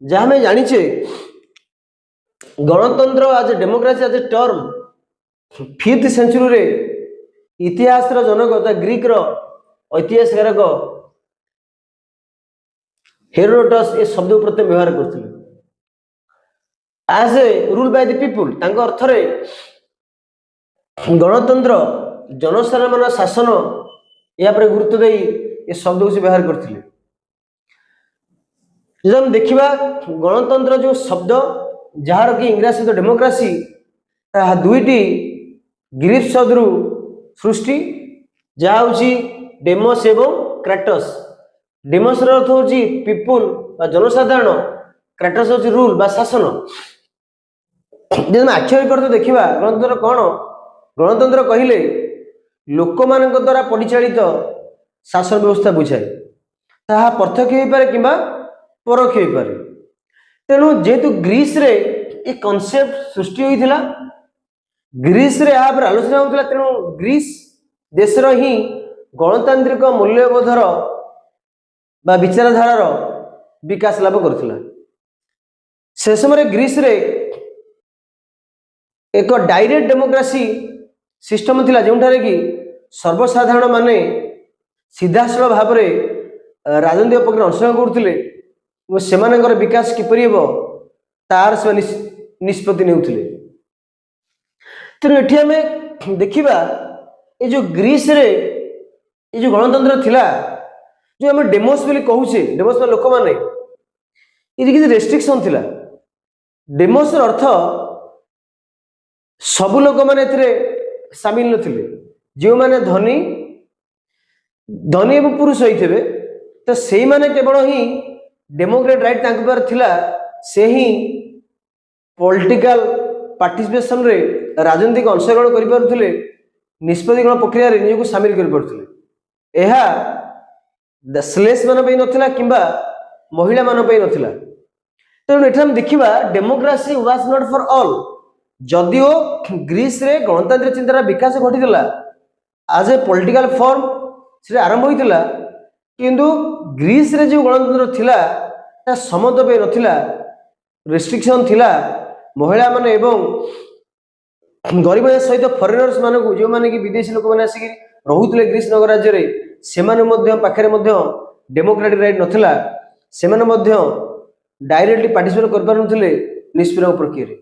जहाँ में जानिचे गणतंत्र आज डेमोक्रेसी आज टर्म 5th सेंचुरी रे इतिहास जनक ग्रीक ऐतिहासिक हेरोडोटस ए शब्द प्रथम व्यवहार करते as a rule by the people अर्थ रे गणतंत्र जनसाधारण शासन या गुरुत्व दे ए शब्द को से व्यवहार करते। जब हम देखा गणतंत्र जो शब्द जार कि इंग्राजी सहित डेमोक्रेसी दुईटी ग्रीक शब्द सृष्टि जहाँ हूँ डेमोस एवं क्राटस। डेमोस अर्थ हूँ पीपुल जनसाधारण, क्राटस हूँ रूल बा शासन। जब आक्षेप करते देखा गणतंत्र कौन, गणतंत्र कहले लोक मान द्वारा परिचालित शासन व्यवस्था बुझाए, ताहा प्रत्यक्ष हो पारे कि परोक्ष हो पारे। तेणु जेहेतु ग्रीस रे एक कॉन्सेप्ट सृष्टि होता, ग्रीस रे यहाँ पर आलोचना होता, तेणु ग्रीस देशर ही गणतांत्रिक मूल्यबोधर बा विचारधारार विकास लाभ करथिला। से समय ग्रीस रे एक डायरेक्ट डेमोक्रेसी सिस्टम थिला, जोंठारे कि सर्वसाधारण माने सीधासल भाव में राजनीतिक पक्ष अंशग्रहण करथिले, सेमानकर विकास किपरि हेबो तार से निष्पत्ति नेउथिले। तेणु एठी आमे देखिबा ये जो ग्रीस रे ये जो गणतंत्र थिला, जो आम डेमोस बोली कहूचे, डेमोस लोक माने ये किसी रेस्ट्रिक्शन थिला। डेमोस अर्थ सबु लोक माने एथिरे सामिल नथिले, जो माने धनी धनी एवं पुरुष होइथिबे तो सेही माने केवल ही डेमोक्रेट राइट तांक पर थिला, से ही पॉलिटिकल पार्टिसिपेशन रे राजनीतिक अंशग्रहण करि पारुथिले, निष्पत्ति ग्रहण प्रक्रिया रे निजको शामिल करि पारुथिले। एहा स्लेस मान पे नथिला किंबा महिला मान पे नथिला। तेणु एठा हम देखिबा democracy was not for all. जदिओ ग्रीस रे गणतांत्रिक चिंतार विकास घटिला आज ए पॉलिटिकल फॉर्म से आरंभ होइतिला, किंतु ग्रीस रे जो गणतंत्र थिला ता समत पे नथिला, रेस्ट्रिक्शन थिला। महिला माने एवं गरीब सहित फॉरेनर्स मान को जो माने कि विदेशी लोक माने आसिक रहुतले ग्रीस नगर राज्य रे, सेमाने मध्य पाखरे मध्य डेमोक्रेटिक राइट नथिला, सेमाने मध्य डायरेक्टली पार्टिसिपेट कर पारुनथिले निष्पत्ति प्रक्रिया रे।